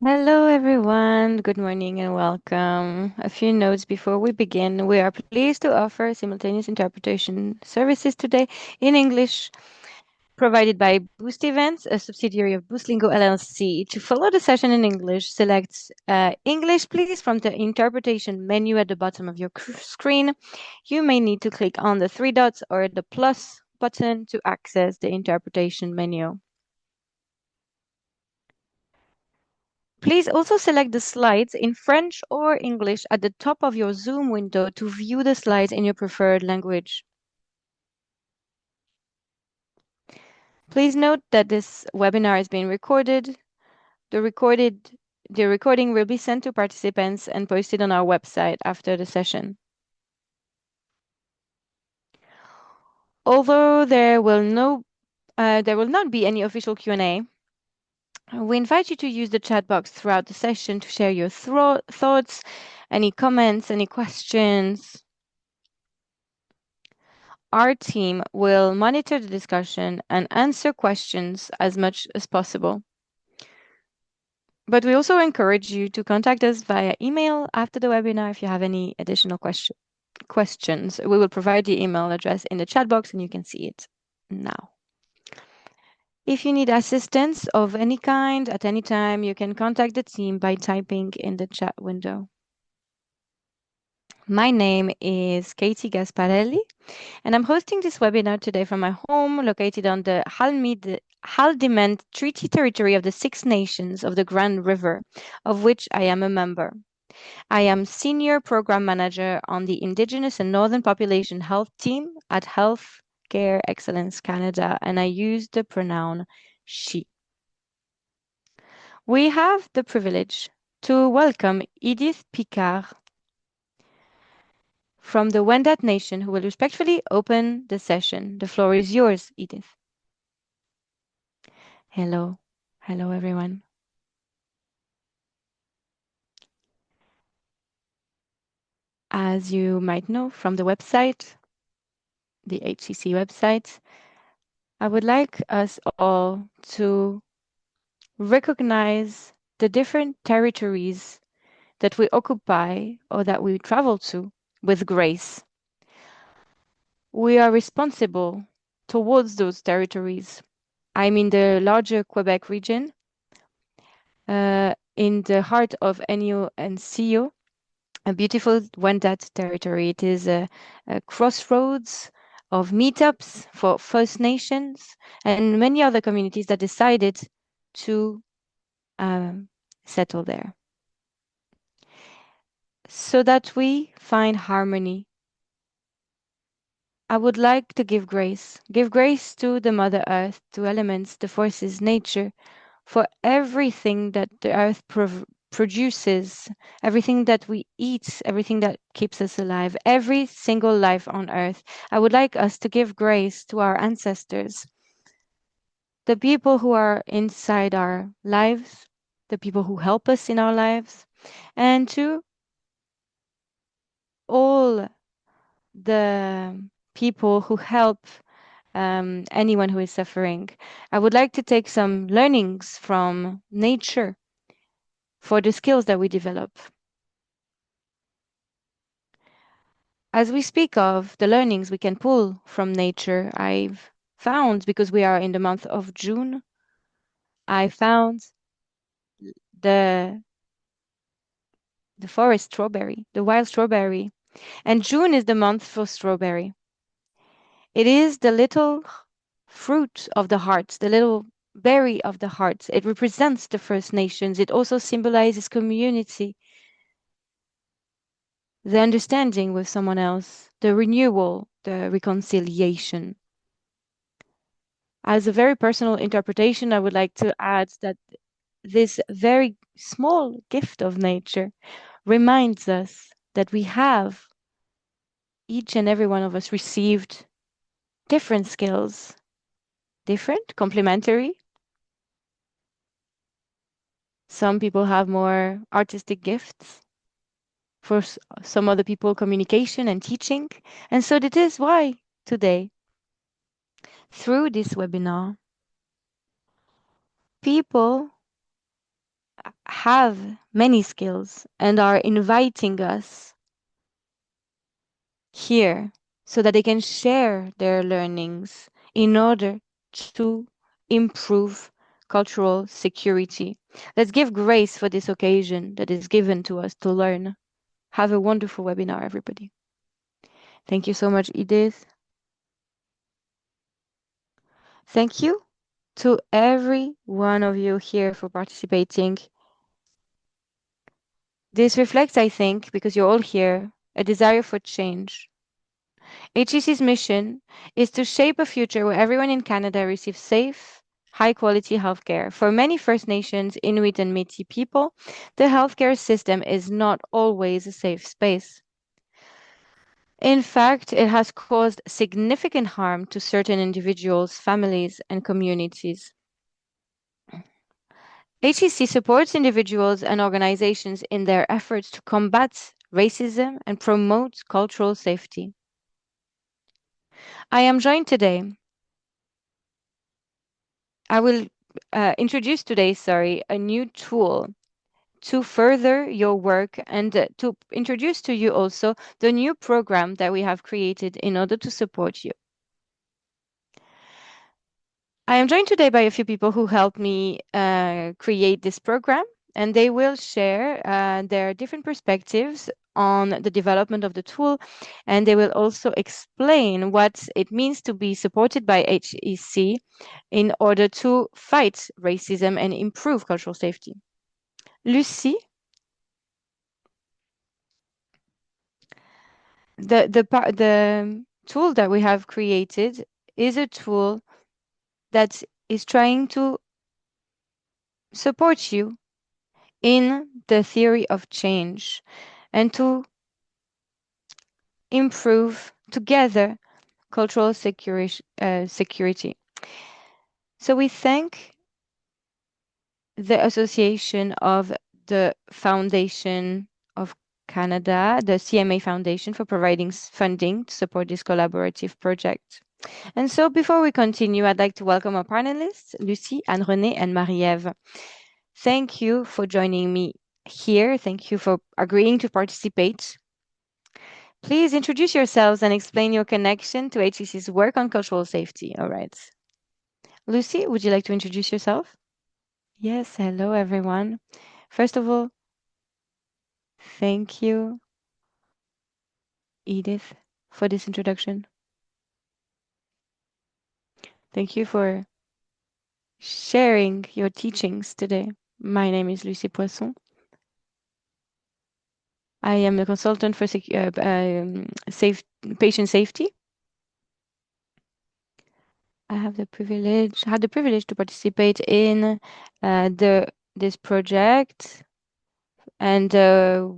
Hello, everyone. Good morning and welcome. A few notes before we begin. We are pleased to offer simultaneous interpretation services today in English, provided by BoostEvents, a subsidiary of Boostlingo LLC. To follow the session in English, select English, please, from the interpretation menu at the bottom of your screen. You may need to click on the three dots or the plus button to access the interpretation menu. Please also select the slides in French or English at the top of your Zoom window to view the slides in your preferred language. Please note that this webinar is being recorded. The recording will be sent to participants and posted on our website after the session. Although there will not be any official Q&A, we invite you to use the chat box throughout the session to share your thoughts, any comments, any questions. Our team will monitor the discussion and answer questions as much as possible. But we also encourage you to contact us via email after the webinar if you have any additional questions. We will provide the email address in the chat box and you can see it now. If you need assistance of any kind at any time, you can contact the team by typing in the chat window. My name is Katie Gasparelli, and I'm hosting this webinar today from my home located on the Haldimand Treaty Territory of the Six Nations of the Grand River, of which I am a member. I am Senior Program Manager on the Indigenous and Northern Population Health Team at Healthcare Excellence Canada, and I use the pronoun she. We have the privilege to welcome Edith Picard from the Wendat Nation, who will respectfully open the session. The floor is yours, Edith. Hello. Hello, everyone. As you might know from the website, the HCC website, I would like us all to recognize the different territories that we occupy or that we travel to with grace. We are responsible towards those territories. I'm in the larger Quebec region, in the heart of NU and CO, a beautiful Wendat territory. It is a crossroads of meetups for First Nations and many other communities that decided to settle there, so that we find harmony. I would like to give grace to the Mother Earth, to elements, the forces, nature, for everything that the earth produces, everything that we eat, everything that keeps us alive, every single life on earth. I would like us to give grace to our ancestors, the people who are inside our lives, the people who help us in our lives, and to all the people who help anyone who is suffering. I would like to take some learnings from nature for the skills that we develop. As we speak of the learnings we can pull from nature, I've found, because we are in the month of June, I found the forest strawberry, the wild strawberry. And June is the month for strawberry. It is the little fruit of the heart, the little berry of the heart. It represents the First Nations. It also symbolizes community, the understanding with someone else, the renewal, the reconciliation. As a very personal interpretation, I would like to add that this very small gift of nature reminds us that we have, each and every one of us, received different skills, different, complementary. Some people have more artistic gifts. For some other people, communication and teaching. And so that is why today, through this webinar, people have many skills and are inviting us here so that they can share their learnings in order to improve cultural security. Let's give grace for this occasion that is given to us to learn. Have a wonderful webinar, everybody. Thank you so much, Edith. Thank you to every one of you here for participating. This reflects, I think, because you're all here, a desire for change. HEC's mission is to shape a future where everyone in Canada receives safe, high-quality healthcare. For many First Nations, Inuit, and Métis people, the healthcare system is not always a safe space. In fact, it has caused significant harm to certain individuals, families, and communities. HEC supports individuals and organizations in their efforts to combat racism and promote cultural safety. I am joined today. I will introduce today, a new tool to further your work and to introduce to you also the new program that we have created in order to support you. I am joined today by a few people who helped me create this program, and they will share their different perspectives on the development of the tool, and they will also explain what it means to be supported by HEC in order to fight racism and improve cultural safety. Lucie, the tool that we have created is a tool that is trying to support you in the theory of change and to improve together cultural security. So we thank the Association of the Foundation of Canada, the CMA Foundation, for providing funding to support this collaborative project. And so before we continue, I'd like to welcome our panelists, Lucie, Anne-Renée, and Marie-Ève. Thank you for joining me here. Thank you for agreeing to participate. Please introduce yourselves and explain your connection to HEC's work on cultural safety. All right. Lucie, would you like to introduce yourself? Yes, hello everyone. First of all, thank you, Edith, for this introduction. Thank you for sharing your teachings today. My name is Lucie Poisson. I am a consultant for patient safety. I have the privilege to participate in this project, and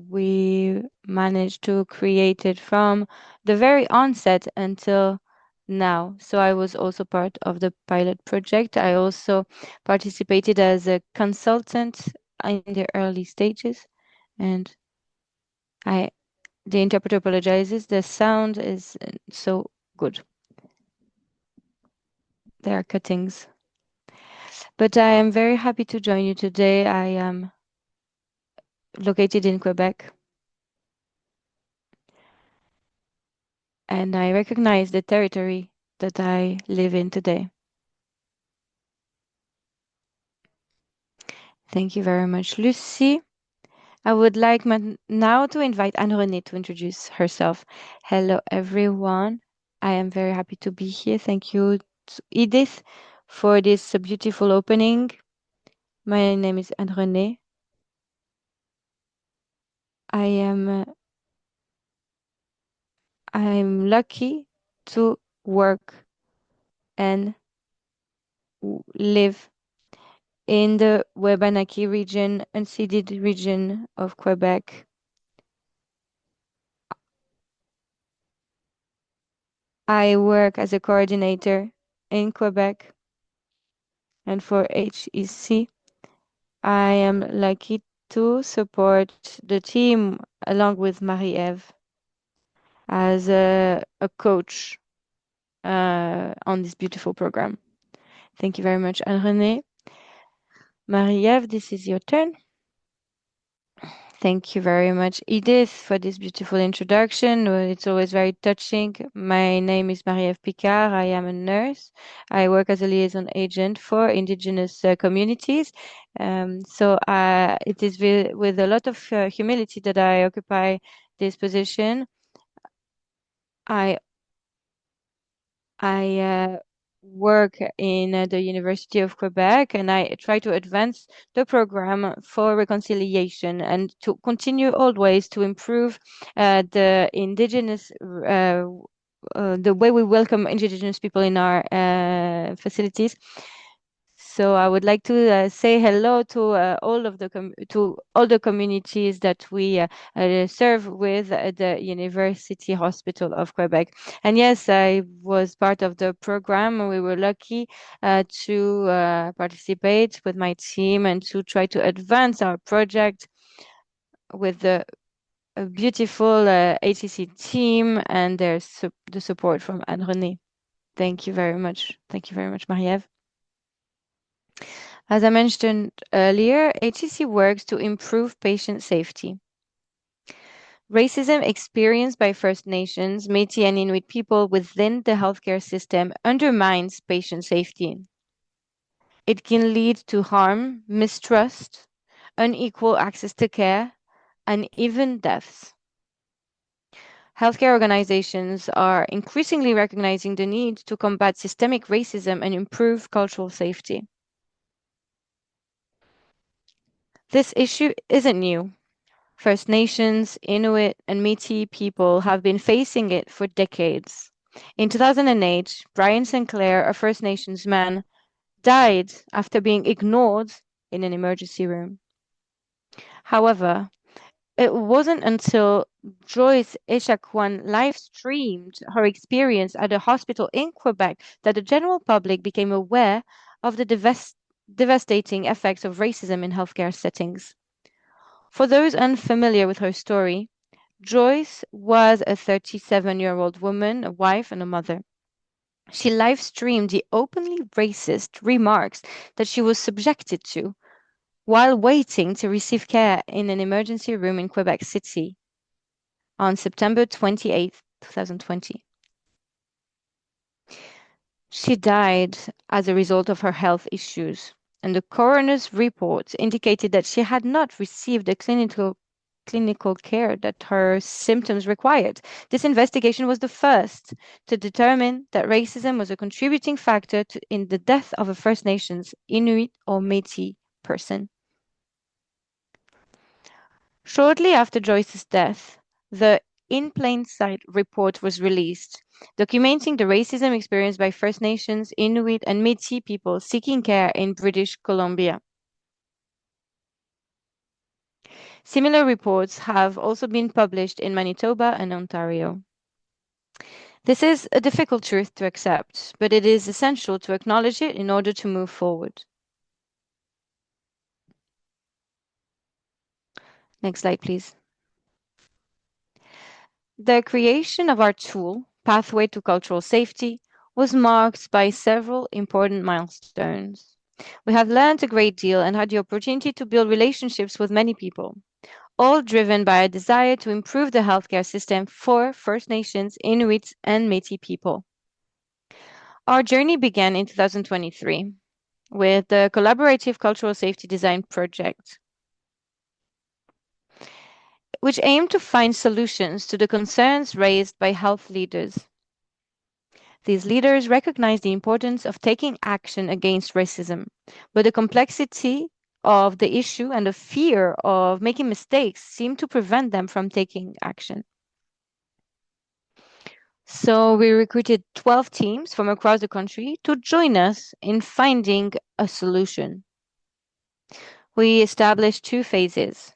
we managed to create it from the very onset until now. So I was also part of the pilot project. I also participated as a consultant in the early stages, and the interpreter apologizes. The sound is so good. There are cuttings. But I am very happy to join you today. I am located in Quebec, and I recognize the territory that I live in today. Thank you very much, Lucie. I would like now to invite Anne-Renée to introduce herself. Hello, everyone. I am very happy to be here. Thank you, to Edith, for this beautiful opening. My name is Anne-Renée. I'm lucky to work and live in the Wabanaki region, unceded region of Quebec. I work as a coordinator in Quebec, and for HEC, I am lucky to support the team along with Marie-Ève as a coach on this beautiful program. Thank you very much, Anne-Renée. Marie-Ève, this is your turn. Thank you very much, Edith, for this beautiful introduction. It's always very touching. My name is Marie-Ève Picard. I am a nurse. I work as a liaison agent for Indigenous communities. It is with a lot of humility that I occupy this position. I work in the University of Quebec, and I try to advance the program for reconciliation and to continue always to improve the Indigenous, the way we welcome Indigenous people in our facilities. So I would like to say hello to to all the communities that we serve with the University Hospital of Quebec. And yes, I was part of the program. We were lucky to participate with my team and to try to advance our project with the beautiful ATC team and the support from Anne-Renée. Thank you very much. Thank you very much, Marie-Ève. As I mentioned earlier, HCC works to improve patient safety. Racism experienced by First Nations, Métis, and Inuit people within the healthcare system undermines patient safety. It can lead to harm, mistrust, unequal access to care, and even deaths. Healthcare organizations are increasingly recognizing the need to combat systemic racism and improve cultural safety. This issue isn't new. First Nations, Inuit, and Métis people have been facing it for decades. In 2008, Brian Sinclair, a First Nations man, died after being ignored in an emergency room. However, it wasn't until Joyce Echaquan live streamed her experience at a hospital in Quebec that the general public became aware of the devastating effects of racism in healthcare settings. For those unfamiliar with her story, Joyce was a 37-year-old woman, a wife, and a mother. She live streamed the openly racist remarks that she was subjected to while waiting to receive care in an emergency room in Quebec City on September 28, 2020. She died as a result of her health issues, and the coroner's report indicated that she had not received the clinical care that her symptoms required. This investigation was the first to determine that racism was a contributing factor in the death of a First Nations, Inuit, or Métis person. Shortly after Joyce's death, the In Plain Sight report was released, documenting the racism experienced by First Nations, Inuit, and Métis people seeking care in British Columbia. Similar reports have also been published in Manitoba and Ontario. This is a difficult truth to accept, but it is essential to acknowledge it in order to move forward. Next slide, please. The creation of our tool, Pathway to Cultural Safety, was marked by several important milestones. We have learned a great deal and had the opportunity to build relationships with many people, all driven by a desire to improve the healthcare system for First Nations, Inuit, and Métis people. Our journey began in 2023 with the Collaborative Cultural Safety Design Project, which aimed to find solutions to the concerns raised by health leaders. These leaders recognize the importance of taking action against racism, but the complexity of the issue and the fear of making mistakes seem to prevent them from taking action. So we recruited 12 teams from across the country to join us in finding a solution. We established two phases.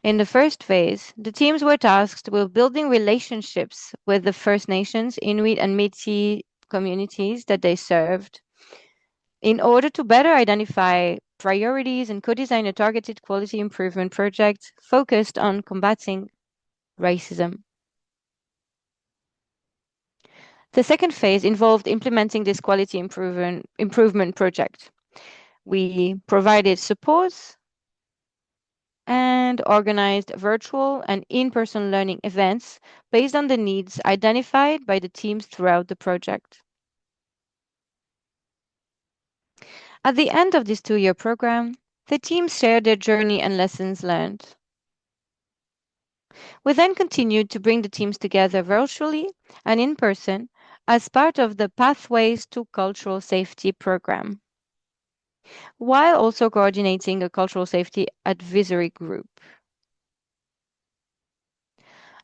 In the first phase, the teams were tasked with building relationships with the First Nations, Inuit, and Métis communities that they served in order to better identify priorities and co-design a targeted quality improvement project focused on combating racism. The second phase involved implementing this quality improvement project. We provided support and and organized virtual and in-person learning events based on the needs identified by the teams throughout the project. At the end of this 2-year program, the teams shared their journey and lessons learned. We then continued to bring the teams together virtually and in person as part of the Pathways to Cultural Safety program, while also coordinating a cultural safety advisory group.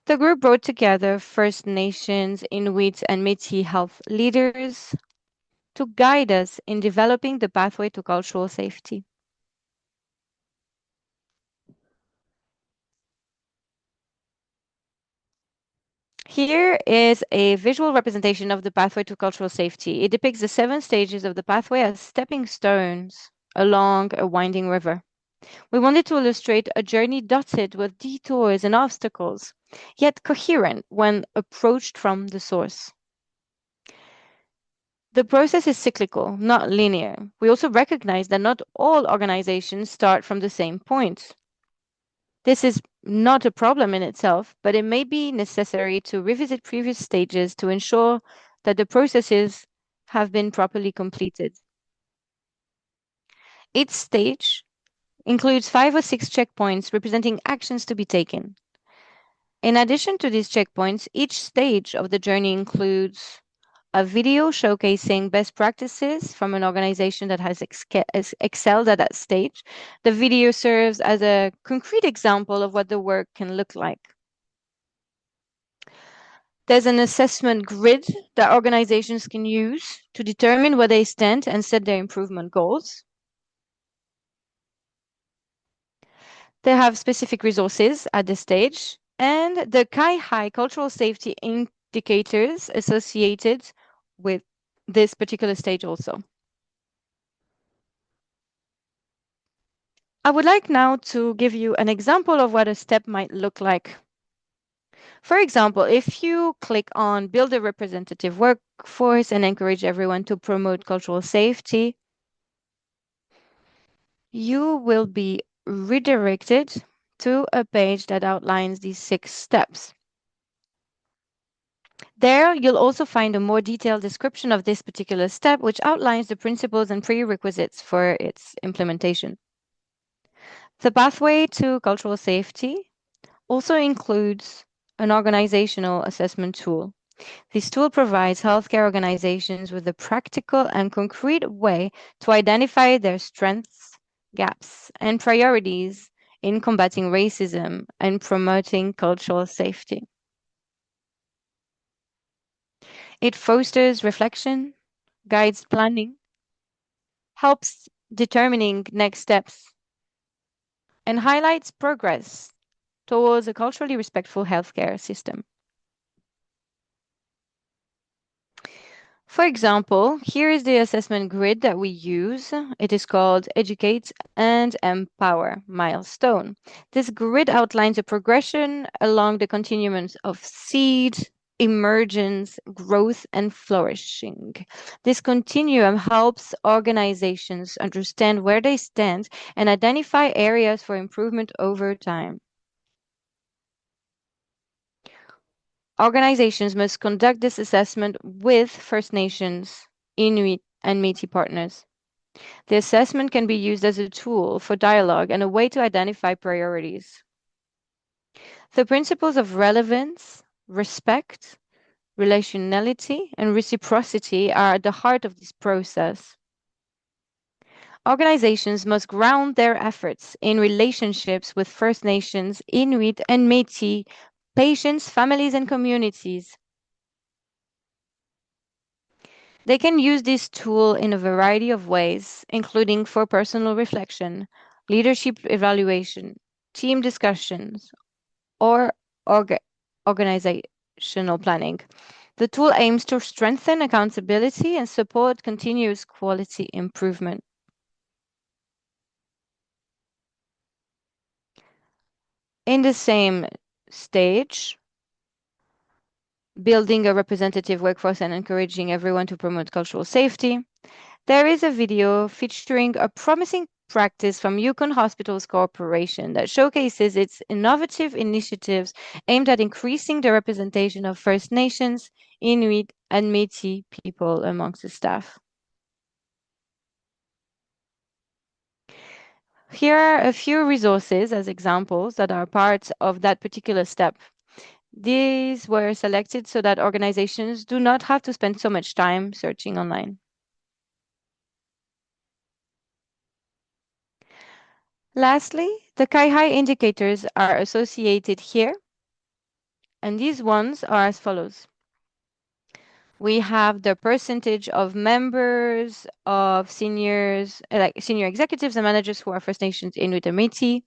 The group brought together First Nations, Inuit, and Métis health leaders to guide us in developing the pathway to cultural safety. Here is a visual representation of the pathway to cultural safety. It depicts the 7 stages of the pathway as stepping stones along a winding river. We wanted to illustrate a journey dotted with detours and obstacles, yet coherent when approached from the source. The process is cyclical, not linear. We also recognize that not all organizations start from the same point. This is not a problem in itself, but it may be necessary to revisit previous stages to ensure that the processes have been properly completed. Each stage includes 5 or 6 checkpoints representing actions to be taken. In addition to these checkpoints, each stage of the journey includes a video showcasing best practices from an organization that has excelled at that stage. The video serves as a concrete example of what the work can look like. There's an assessment grid that organizations can use to determine where they stand and set their improvement goals. They have specific resources at this stage, and the Kai-Hai cultural safety indicators associated with this particular stage also. I would like now to give you an example of what a step might look like. For example, if you click on Build a Representative Workforce and encourage everyone to promote cultural safety, you will be redirected to a page that outlines these 6 steps. There, you'll also find a more detailed description of this particular step, which outlines the principles and prerequisites for its implementation. The pathway to cultural safety also includes an organizational assessment tool. This tool provides healthcare organizations with a practical and concrete way to identify their strengths, gaps, and priorities in combating racism and promoting cultural safety. It fosters reflection, guides planning, helps determining next steps, and highlights progress towards a culturally respectful healthcare system. For example, here is the assessment grid that we use. It is called Educate and Empower Milestone. This grid outlines a progression along the continuum of seed, emergence, growth, and flourishing. This continuum helps organizations understand where they stand and identify areas for improvement over time. Organizations must conduct this assessment with First Nations, Inuit, and Métis partners. The assessment can be used as a tool for dialogue and a way to identify priorities. The principles of relevance, respect, relationality, and reciprocity are at the heart of this process. Organizations must ground their efforts in relationships with First Nations, Inuit, and Métis patients, families, and communities. They can use this tool in a variety of ways, including for personal reflection, leadership evaluation, team discussions, or organizational planning. The tool aims to strengthen accountability and support continuous quality improvement. In the same stage, building a representative workforce and encouraging everyone to promote cultural safety, there is a video featuring a promising practice from Yukon Hospitals Corporation that showcases its innovative initiatives aimed at increasing the representation of First Nations, Inuit, and Métis people amongst the staff. Here are a few resources as examples that are part of that particular step. These were selected so that organizations do not have to spend so much time searching online. Lastly, the Kai-Hai indicators are associated here, and these ones are as follows. We have the percentage of members of seniors, like senior executives and managers who are First Nations, Inuit, and Métis,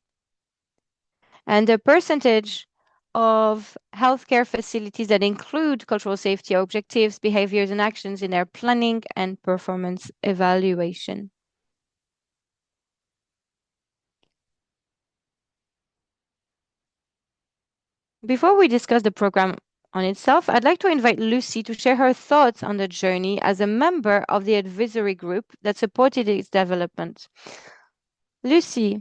and the percentage of healthcare facilities that include cultural safety objectives, behaviors, and actions in their planning and performance evaluation. Before we discuss the program on itself, I'd like to invite Lucy to share her thoughts on the journey as a member of the advisory group that supported its development. Lucy,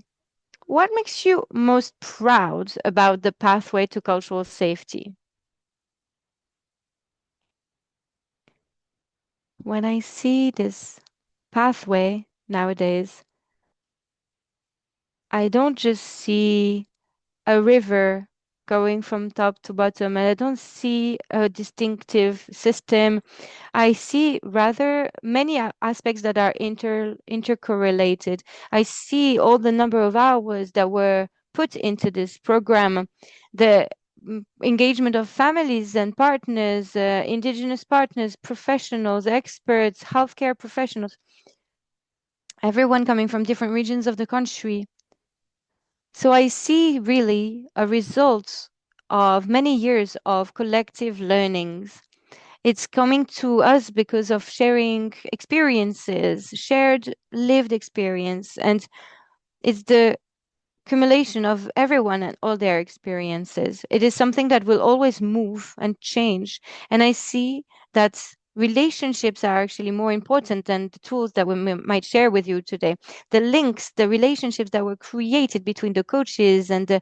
what makes you most proud about the pathway to cultural safety? When I see this pathway nowadays, I don't just see a river going from top to bottom, and I don't see a distinctive system. I see rather many aspects that are intercorrelated. I see all the number of hours that were put into this program, the engagement of families and partners, indigenous partners, professionals, experts, healthcare professionals, everyone coming from different regions of the country. So I see really a result of many years of collective learnings. It's coming to us because of sharing experiences, shared lived experience, and it's the accumulation of everyone and all their experiences. It is something that will always move and change. And I see that relationships are actually more important than the tools that we might share with you today. The links, the relationships that were created between the coaches and the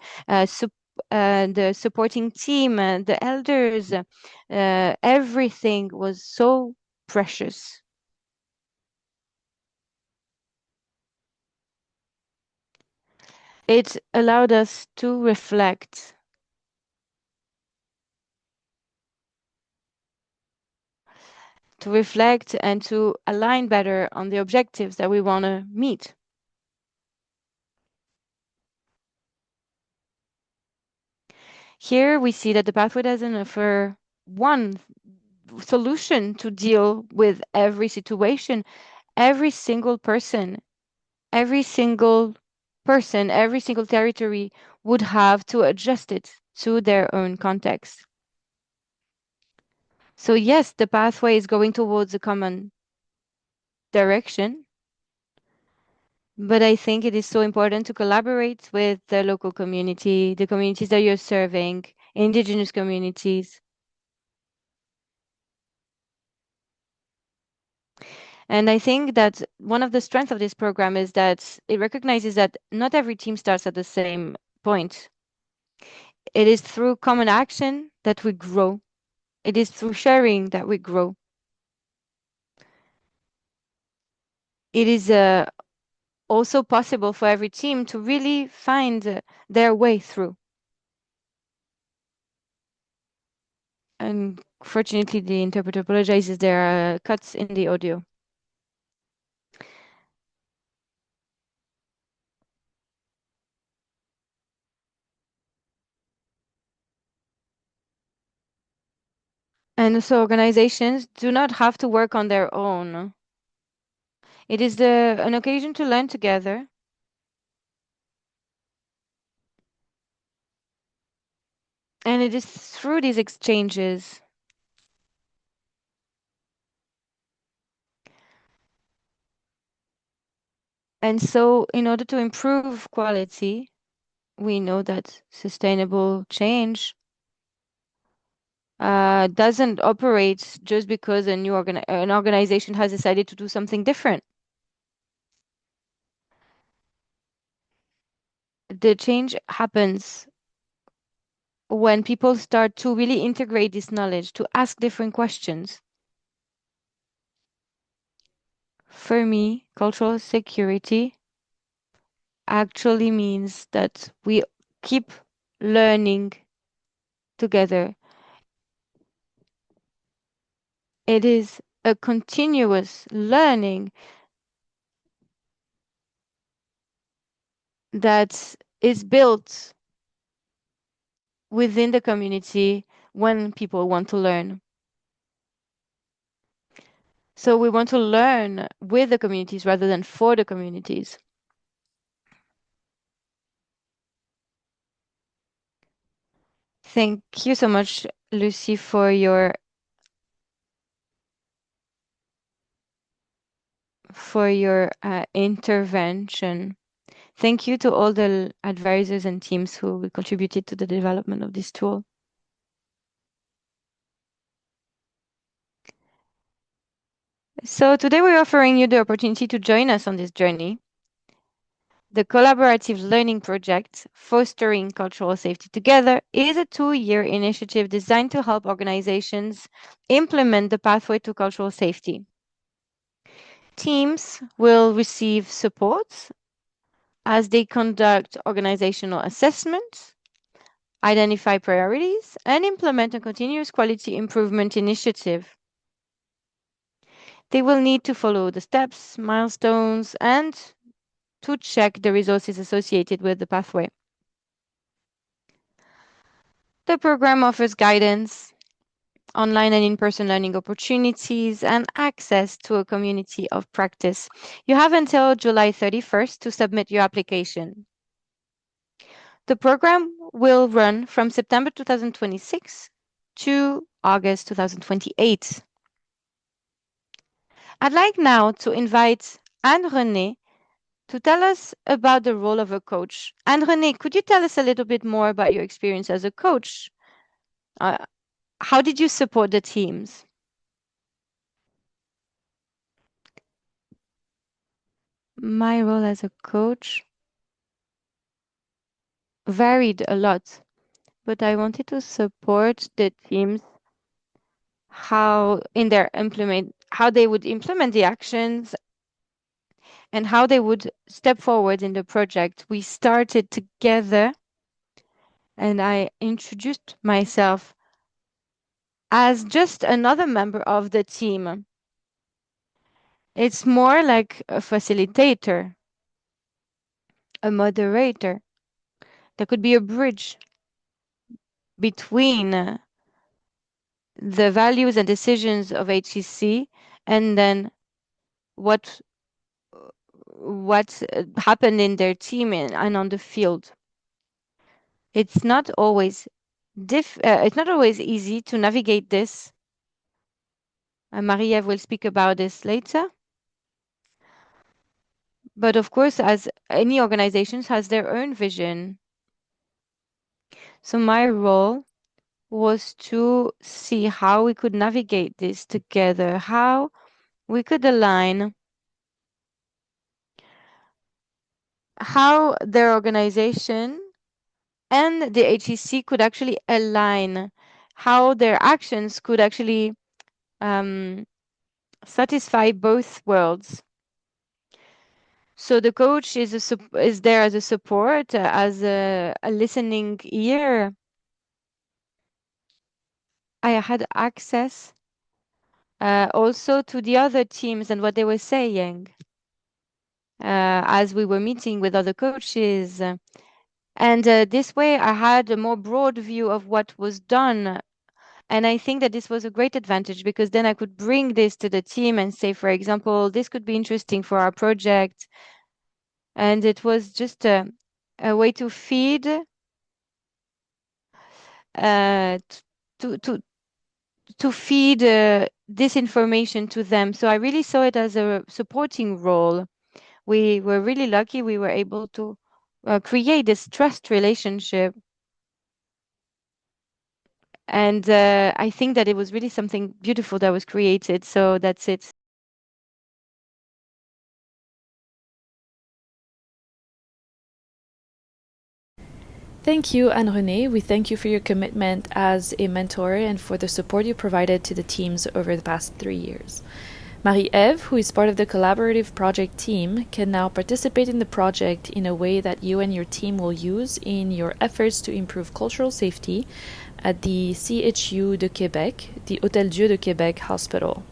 supporting team, the elders, everything was so precious. It allowed us to reflect and to align better on the objectives that we want to meet. Here we see that the pathway doesn't offer one solution to deal with every situation. Every single person, every single every single territory would have to adjust it to their own context. So yes, the pathway is going towards a common direction, but I think it is so important to collaborate with the local community, the communities that you're serving, indigenous communities. And I think that one of the strengths of this program is that it recognizes that not every team starts at the same point. It is through common action that we grow. It is through sharing that we grow. It is also possible for every team to really find their way through. Unfortunately, the interpreter apologizes. There are cuts in the audio. And so organizations do not have to work on their own. It is an occasion to learn together. And it is through these exchanges. And so, in order to improve quality, we know that sustainable change doesn't operate just because an organization has decided to do something different. the change happens when people start to really integrate this knowledge, to ask different questions. For me, cultural security actually means that we keep learning together. It is a continuous learning that is built within the community when people want to learn. So we want to learn with the communities rather than for the communities. Thank you so much, Lucy, for your intervention. Thank you to all the advisors and teams who contributed to the development of this tool. So today we're offering you the opportunity to join us on this journey. The Collaborative Learning Project, Fostering Cultural Safety Together, is a 2-year initiative designed to help organizations implement the pathway to cultural safety. Teams will receive support as they conduct organizational assessments, identify priorities, and implement a continuous quality improvement initiative. They will need to follow the steps, milestones, and to check the resources associated with the pathway. The program offers guidance, online and in-person learning opportunities, and access to a community of practice. You have until July 31st to submit your application. The program will run from September 2026 to August 2028. I'd like now to invite Anne-Renée to tell us about the role of a coach. Anne-Renée, could you tell us a little bit more about your experience as a coach? How did you support the teams? My role as a coach varied a lot, but I wanted to support the teams how they would implement the actions and how they would step forward in the project. We started together and I introduced myself as just another member of the team. It's more like a facilitator, a moderator. There could be a bridge between the values and decisions of HEC and then what happened in their team and on the field. It's not always easy to navigate this. Marie-Ève will speak about this later. But of course, as any organization has their own vision. So my role was to see how we could navigate this together, how we could align how their organization and the HEC could actually align, how their actions could actually satisfy both worlds. So the coach is there as a support, as a listening ear. I had access also to the other teams and what they were saying as we were meeting with other coaches. And this way I had a more broad view of what was done. And I think that this was a great advantage because then I could bring this to the team and say, for example, this could be interesting for our project. And it was just a way to feed to feed this information to them. So I really saw it as a supporting role. We were really lucky we were able to create this trust relationship. And I think that it was really something beautiful that was created. So that's it. Thank you, Anne-Renée. We thank you for your commitment as a mentor and for the support you provided to the teams over the past 3 years. Marie-Ève, who is part of the collaborative project team, can now participate in the project in a way that you and your team will use in your efforts to improve cultural safety at the CHU de Québec, the Hôtel Dieu de Québec Hospital.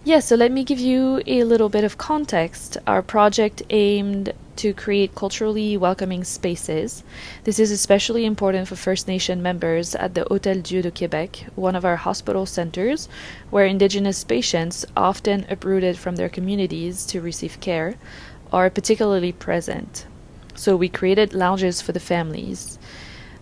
Yeah, so let me give you a little bit of context. Our project aimed to create culturally welcoming spaces. This is especially important for First Nation members at the Hôtel Dieu de Québec, one of our hospital centers, where Indigenous patients, often uprooted from their communities to receive care, are particularly present. So we created lounges for the families.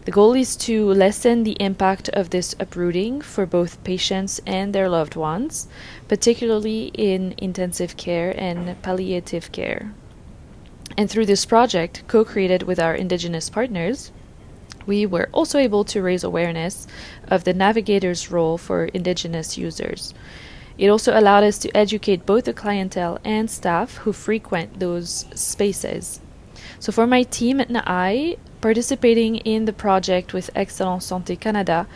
The goal is to lessen the impact of this uprooting for both patients and their loved ones, particularly in intensive care and palliative care. And through this project, co-created with our Indigenous partners, we were also able to raise awareness of the navigator's role for Indigenous users. It also allowed us to educate both the clientele and staff who frequent those spaces. So for my team and I, participating in the project with Excellence Santé Canada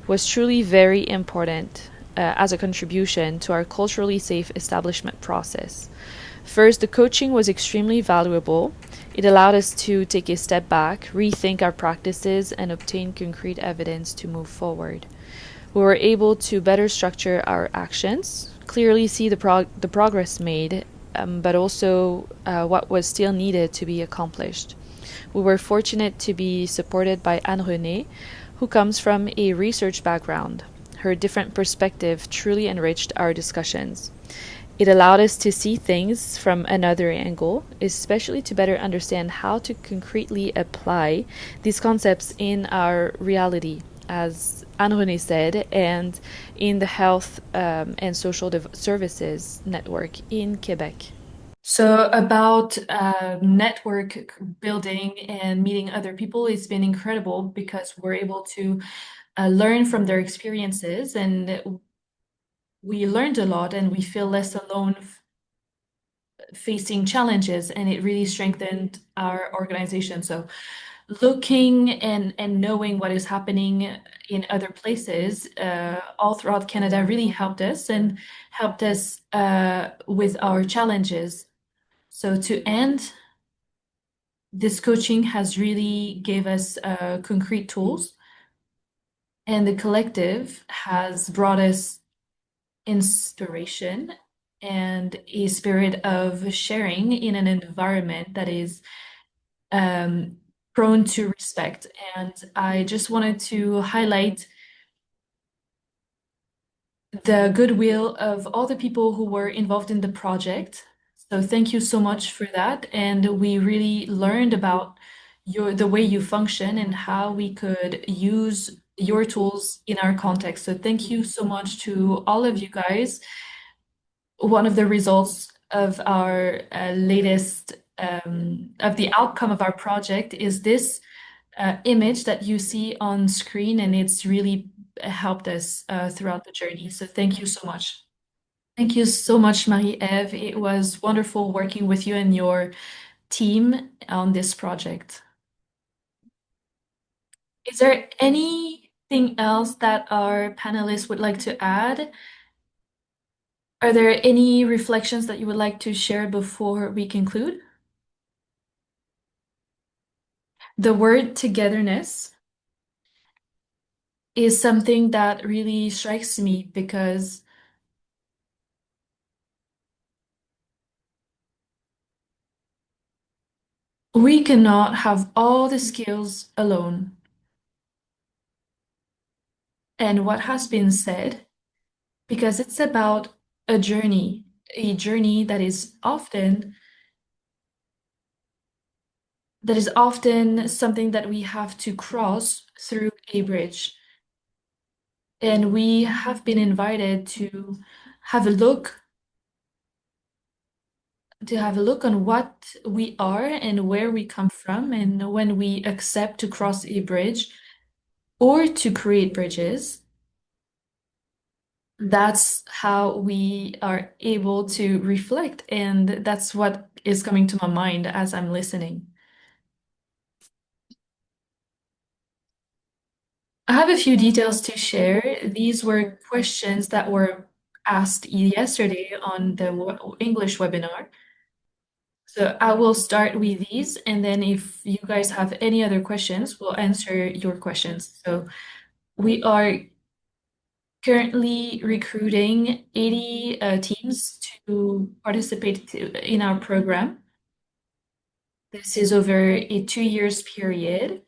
was truly very important as a contribution to our culturally safe establishment process. First, the coaching was extremely valuable. It allowed us to take a step back, rethink our practices, and obtain concrete evidence to move forward. We were able to better structure our actions, clearly see the progress made, but also what was still needed to be accomplished. We were fortunate to be supported by Anne-Renée, who comes from a research background. Her different perspective truly enriched our discussions. It allowed us to see things from another angle, especially to better understand how to concretely apply these concepts in our reality, as Anne-Renée said, and in the health and social services network in Quebec. So about network building and meeting other people, it's been incredible because we're able to learn from their experiences, and we learned a lot and we feel less alone facing challenges, and it really strengthened our organization. So looking and knowing what is happening in other places all throughout Canada really helped us and helped us with our challenges. So to end, this coaching has really gave us concrete tools, and the collective has brought us inspiration and a spirit of sharing in an environment that is prone to respect. And I just wanted to highlight the goodwill of all the people who were involved in the project. So thank you so much for that. And we really learned about the way you function and how we could use your tools in our context. So thank you so much to all of you guys. One of the results of our latest of the outcome of our project is this image that you see on screen, and it's really helped us throughout the journey. So thank you so much. Thank you so much, Marie-Ève. It was wonderful working with you and your team on this project. Is there anything else that our panelists would like to add? Are there any reflections that you would like to share before we conclude? The word togetherness is something that really strikes me because we cannot have all the skills alone. And what has been said, because it's about a journey that is often something that we have to cross through a bridge. And we have been invited have a look to have a look on what we are and where we come from, and when we accept to cross a bridge or to create bridges, that's how we are able to reflect, and that's what is coming to my mind as I'm listening. I have a few details to share. These were questions that were asked yesterday on the English webinar. So I will start with these, and then if you guys have any other questions, we'll answer your questions. So we are currently recruiting 80 teams to participate in our program. This is over a 2 years period,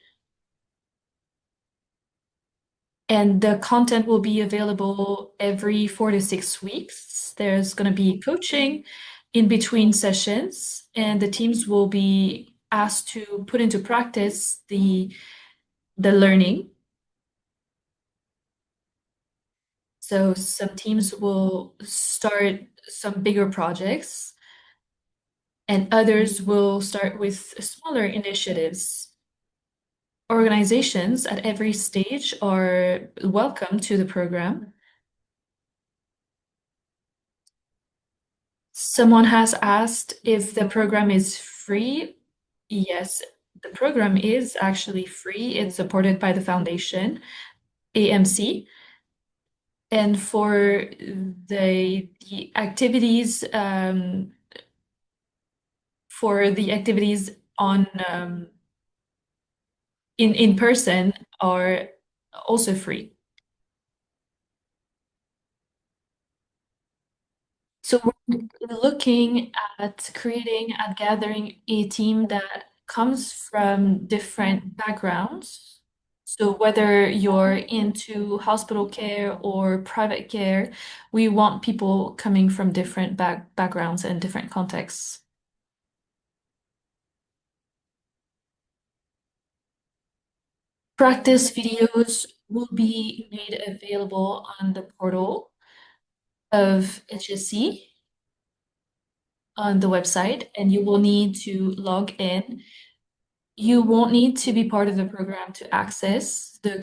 and the content will be available every 4 to 6 weeks. There's going to be coaching in between sessions, and the teams will be asked to put into practice the learning. So some teams will start some bigger projects, and others will start with smaller initiatives. Organizations at every stage are welcome to the program. Someone has asked if the program is free. Yes, the program is actually free. It's supported by the foundation, AMC. And for the activities on in person are also free. So we're looking at creating and gathering a team that comes from different backgrounds. So whether you're into hospital care or private care, we want people coming from different backgrounds and different contexts. Practice videos will be made available on the portal of HSC on the website, and you will need to log in. You won't need to be part of the program to access the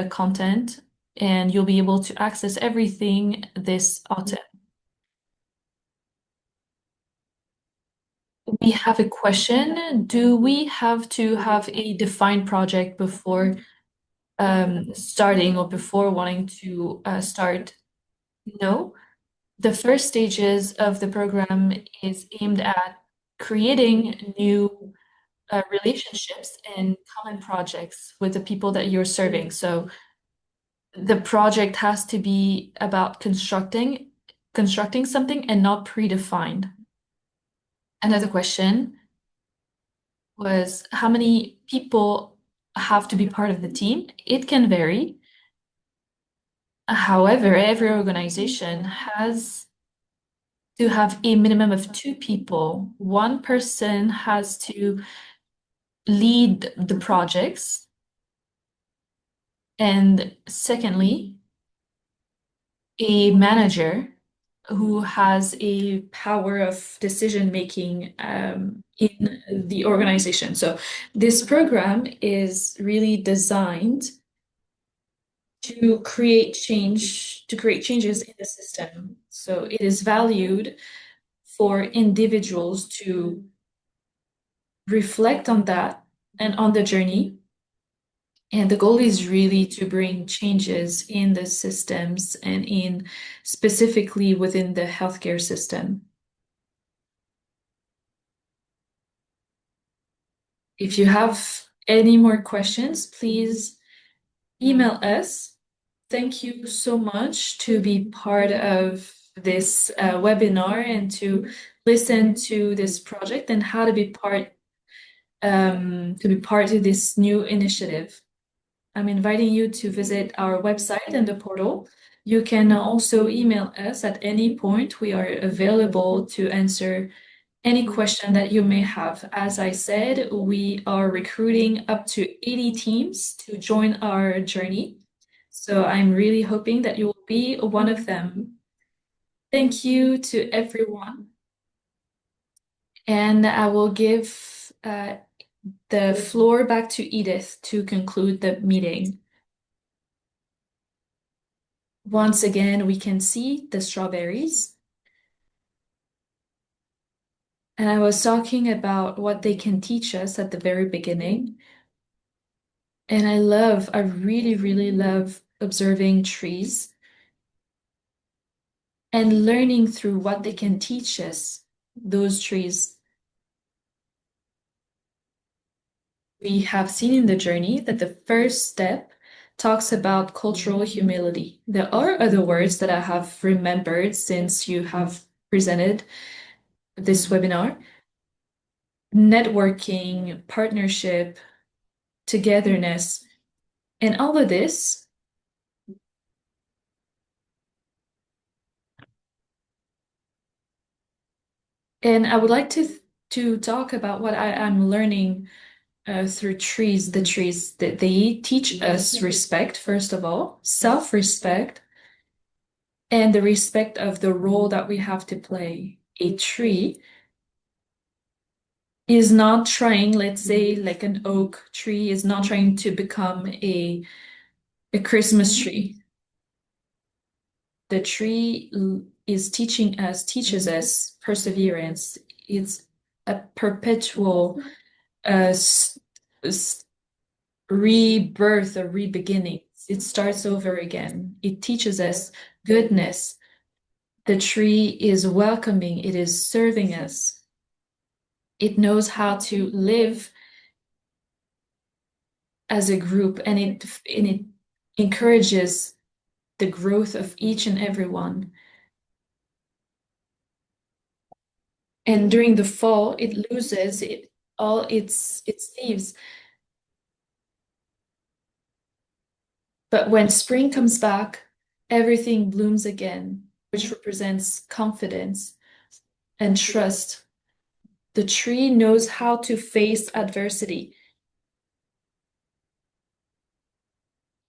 content, and you'll be able to access everything this autumn. We have a question. Do we have to have a defined project before starting or before wanting to start? No. The first stages of the program is aimed at creating new relationships and common projects with the people that you're serving. So the project has to be about constructing something and not predefined. Another question was how many people have to be part of the team? It can vary. However, every organization has to have a minimum of 2 people. One person has to lead the projects. And secondly, a manager who has a power of decision making in the organization. So this program is really designed to create changes in the system. So it is valued for individuals to reflect on that and on the journey. And the goal is really to bring changes in the systems and in specifically within the healthcare system. If you have any more questions, please email us. Thank you so much to be part of this webinar and to listen to this project and how to be part of this new initiative. I'm inviting you to visit our website and the portal. You can also email us at any point. We are available to answer any question that you may have. As I said, we are recruiting up to 80 teams to join our journey. So I'm really hoping that you will be one of them. Thank you to everyone. And I will give the floor back to Edith to conclude the meeting. Once again, we can see the strawberries. And I was talking about what they can teach us at the very beginning. And I really, really love observing trees and learning through what they can teach us, those trees. We have seen in the journey that the first step talks about cultural humility. There are other words that I have remembered since you have presented this webinar: networking, partnership, togetherness, and all of this. And I would like to talk about what I am learning through trees. The trees that they teach us respect, first of all, self-respect, and the respect of the role that we have to play. A tree is not trying, let's say, like an oak tree, is not trying to become a Christmas tree. The tree is teaches us perseverance. It's a perpetual s- s- rebirth or rebeginning. It starts over again. It teaches us goodness. The tree is welcoming, it is serving us. It knows how to live as a group, and it encourages the growth of each and every one. And during the fall, it loses all its leaves. But when spring comes back, everything blooms again, which represents confidence and trust. The tree knows how to face adversity.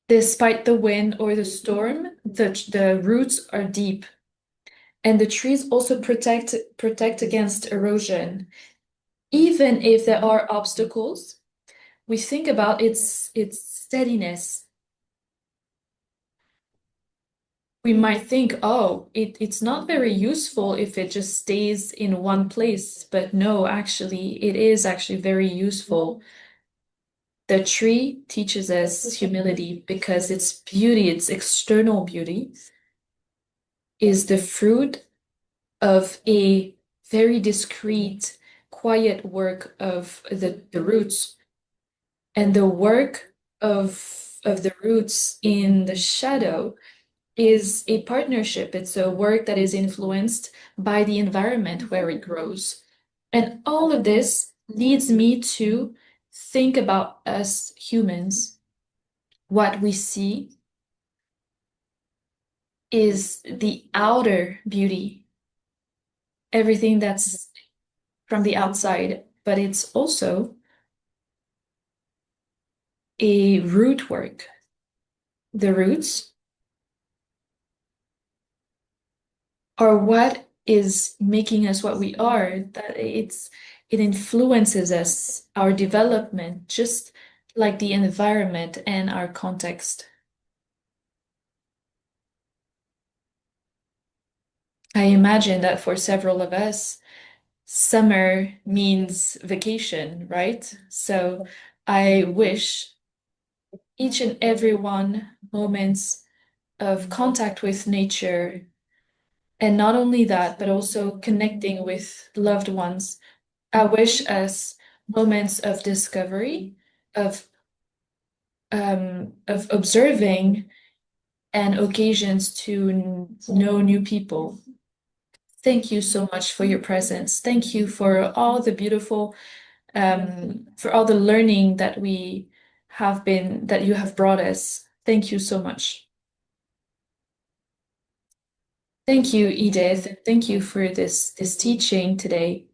Despite the wind or the storm, the roots are deep. And the trees also protect against erosion. Even if there are obstacles, we think about its steadiness. We might think, oh, it's not very useful if it just stays in one place. But no, actually, it is actually very useful. The tree teaches us humility because its beauty, its external beauty, is the fruit of a very discreet, quiet work of the roots. And the work of the roots in the shadow is a partnership. It's a work that is influenced by the environment where it grows. And all of this leads me to think about us humans. What we see is the outer beauty, everything that's from the outside, but it's also a root work. The roots are what is making us what we are, that it influences us, our development, just like the environment and our context. I imagine that for several of us, summer means vacation, right? So I wish each and every one moments of contact with nature, and not only that, but also connecting with loved ones. I wish us moments of discovery, of of observing, and occasions to know new people. Thank you so much for your presence. Thank you for all the beautiful, for all the learning that that you have brought us. Thank you so much. Thank you, Edith, and thank you for this teaching today.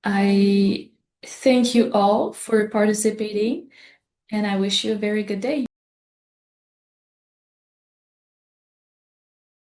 I thank you all for participating, and I wish you a very good day.